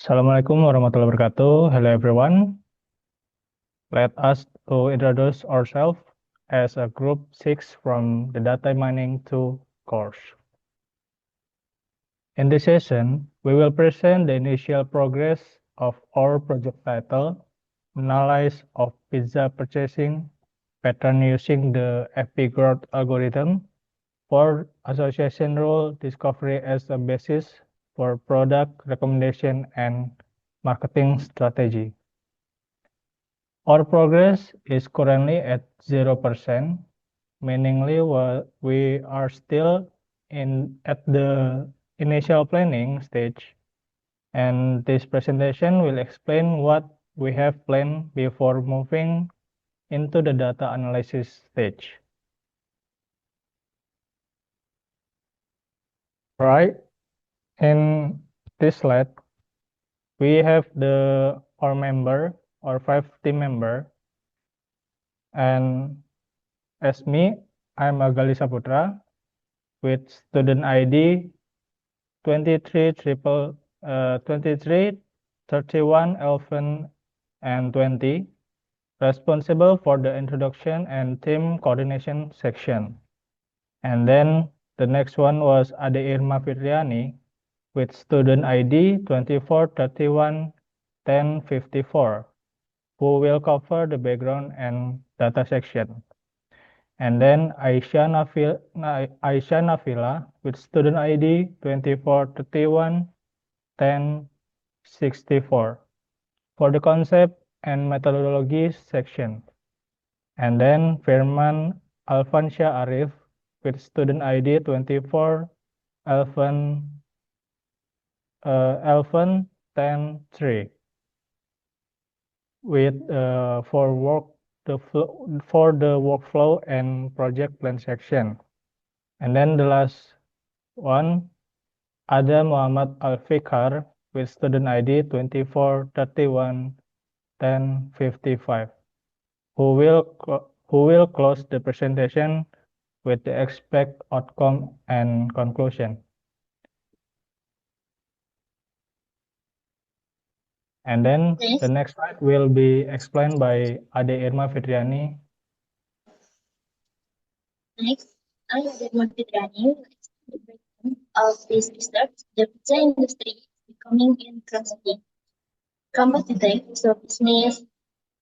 Assalamualaikum warahmatullahi wabarakatuh. Hello everyone. Let us to introduce ourselves as a group 6 from the Data Mining 2 course. In this session, we will present the initial progress of our project title, Analysis of Pizza Purchasing Pattern using the FP growth algorithm for association rule discovery as a basis for product recommendation and marketing strategy. Our progress is currently at 0%, meaning we are still at the initial planning stage, and this presentation will explain what we have planned before moving into the data analysis stage. Right, in this slide, we have our 5 team member, and as me, I'm Agali Saputra with student ID 23 31 11 and 20, responsible for the introduction and team coordination section. And then the next one was Ade Irma Fitriani with student ID 24 31 10 54, who will cover the background and data section. And then Aisyah Nafila with student ID 24 31 10 64 for the concept and methodology section. And then Firman Alfansyah Arif with student ID 24 11 10 3 with for the workflow and project plan section. And then the last one, Adam Muhammad Al-Fikar with student ID 24 31 10 55, who will close the presentation with the expect outcome and conclusion. And then the next slide will be explained by Ade Irma Fitriani. Next, I Ade Irma Fitriani will explain the breakdown of this research. The pizza industry is becoming increasingly competitive, so business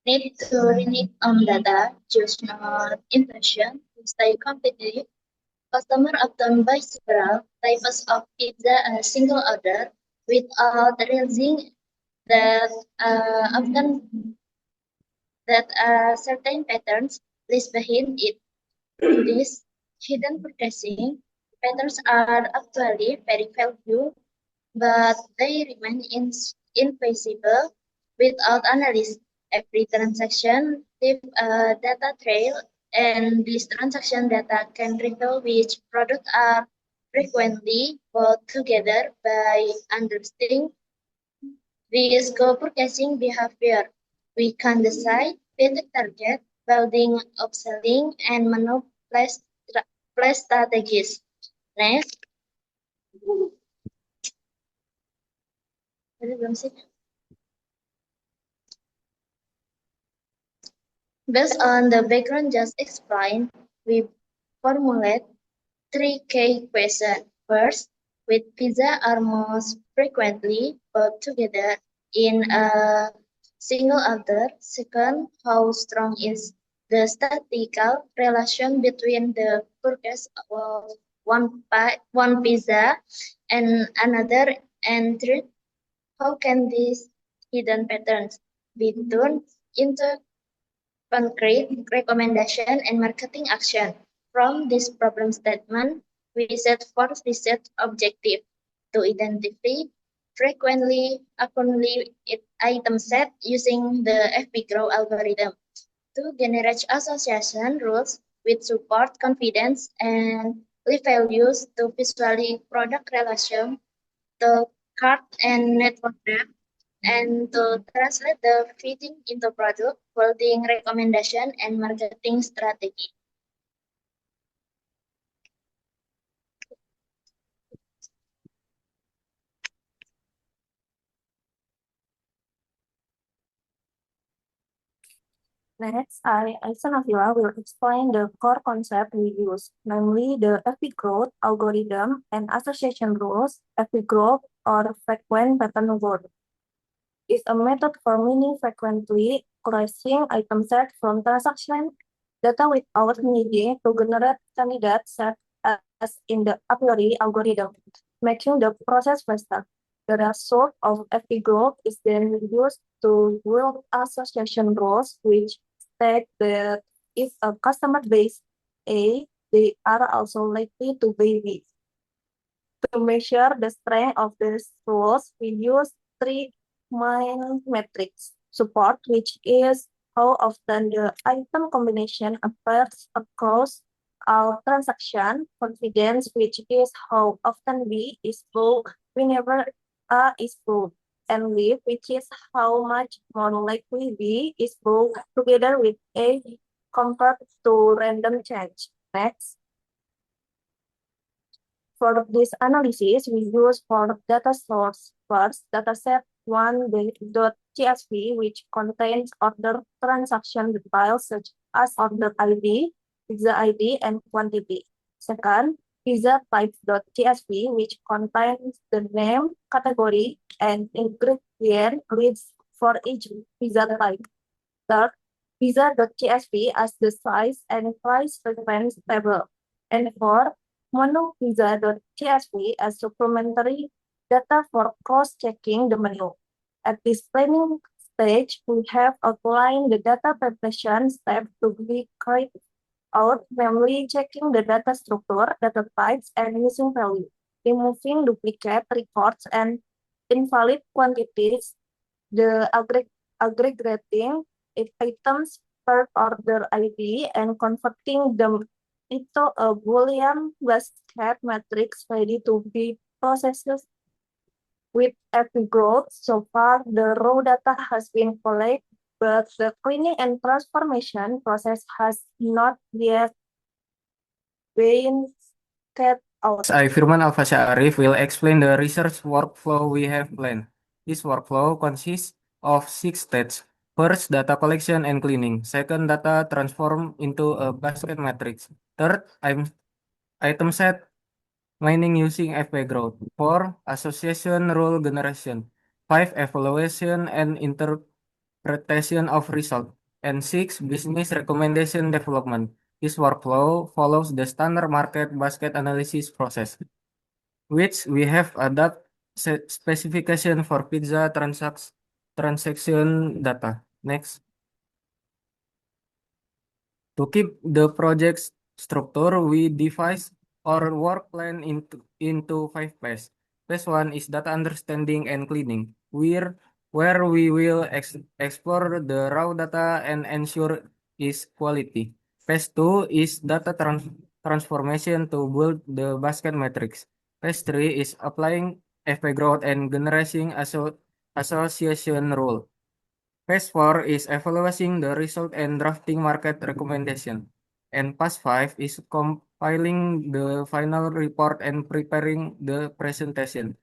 need to rely on data, just not inflation, to stay competitive. Customers often buy several types of pizza in a single order without realizing that often certain patterns lies behind it. These hidden purchasing patterns are actually very valuable, but they remain invisible without analysis. Every transaction leaves a data trail, and this transaction data can reveal which products are frequently bought together by understanding this co-purchasing behavior. We can decide better target, building, upselling, and menu place strategies. Next. Tadi belum sih. Based on the background just explained, we formulate 3 key questions. First, which pizza are most frequently bought together in a single order? Second, how strong is the statistical relation between the purchase of one pizza and another? And third, how can these hidden patterns be turned into concrete recommendation and marketing action? From this problem statement, we set forth research objective to identify frequently accompanied item set using the FP Grow algorithm to generate association rules with support confidence and leave values to visually product relation to cart and network graph, and to translate the fitting into product, building recommendation, and marketing strategy. Next, Sanavila will explain the core concept we use, namely the FP growth algorithm and association rules. FP growth or frequent pattern growth is a method for meaning frequently crossing item set from transaction data without needing to generate candidate set as in the a priori algorithm, making the process faster. The result of FP growth is then used to build association rules, which state that if a customer base A, they are also likely to buy B. To measure the strength of these rules, we use three main metrics: support, which is how often the item combination appears across all transactions; confidence, which is how often B is pulled whenever A is pulled; and leave, which is how much more likely B is pulled together with A compared to random change. Next. For this analysis, we use four data sources. First, dataset 1.csv, which contains order transaction details such as order ID, pizza ID, and quantity. Second, pizza type.csv, which contains the name, category, and ingredient lists for each pizza type. Third, pizza.csv as the size and price reference table. And fourth, monopizza.csv as supplementary data for cross-checking the menu. At this planning stage, we have outlined the data preparation step to be carried out, namely checking the data structure, data types, and missing value, removing duplicate records and invalid quantities, the aggregating items per order ID, and converting them into a Boolean basket matrix ready to be processed with every growth. So far, the raw data has been collected, but the cleaning and transformation process has not yet been carried out. I, Firman Alfasya Arif, will explain the research workflow we have planned. This workflow consists of 6 steps. First, data collection and cleaning. Second, data transform into a basket matrix. Third, item set mining using FP growth. 4, association rule generation. 5, evaluation and interpretation of result. And 6, business recommendation development. This workflow follows the standard market basket analysis process, which we have adapt specification for pizza transaction data. Next. To keep the project structure, we devise our work plan into 5 phases. Phase 1 is data understanding and cleaning, where we will explore the raw data and ensure its quality. Phase 2 is data transformation to build the basket matrix. Phase 3 is applying FP growth and generating association rule. Phase 4 is evaluating the result and drafting market recommendation. And phase 5 is compiling the final report and preparing the presentation.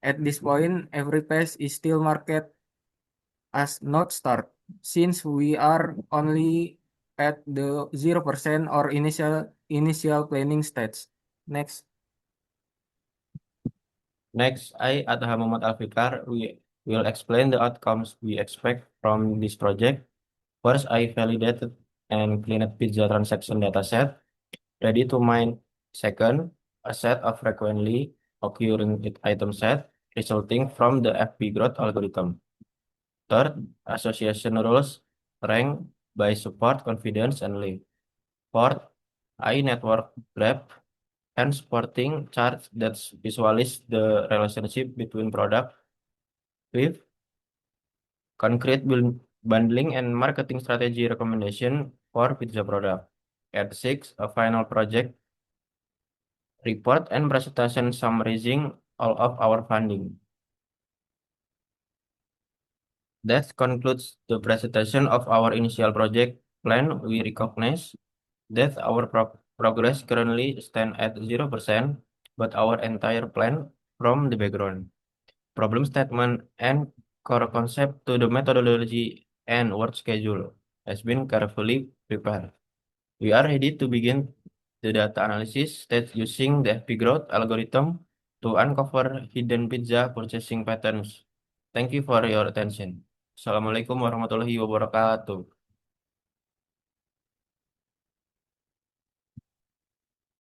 At this point, every phase is still marked as not start, since we are only at the 0% or initial planning stage. Next. Next, I, Adha Muhammad Alfikar, we will explain the outcomes we expect from this project. First, I validated and cleaned pizza transaction dataset, ready to mine. Second, a set of frequently occurring item set resulting from the FP growth algorithm. Third, association rules rank by support, confidence, and leave. Fourth, I network graph and supporting chart that visualize the relationship between product. Fifth, concrete bundling and marketing strategy recommendation for pizza product. At 6, a final project report and presentation summarizing all of our funding. That concludes the presentation of our initial project plan. We recognize that our progress currently stand at 0%, but our entire plan from the background, problem statement, and core concept to the methodology and work schedule has been carefully prepared. We are ready to begin the data analysis stage using the FP growth algorithm to uncover hidden pizza purchasing patterns. Thank you for your attention. Assalamualaikum warahmatullahi wabarakatuh.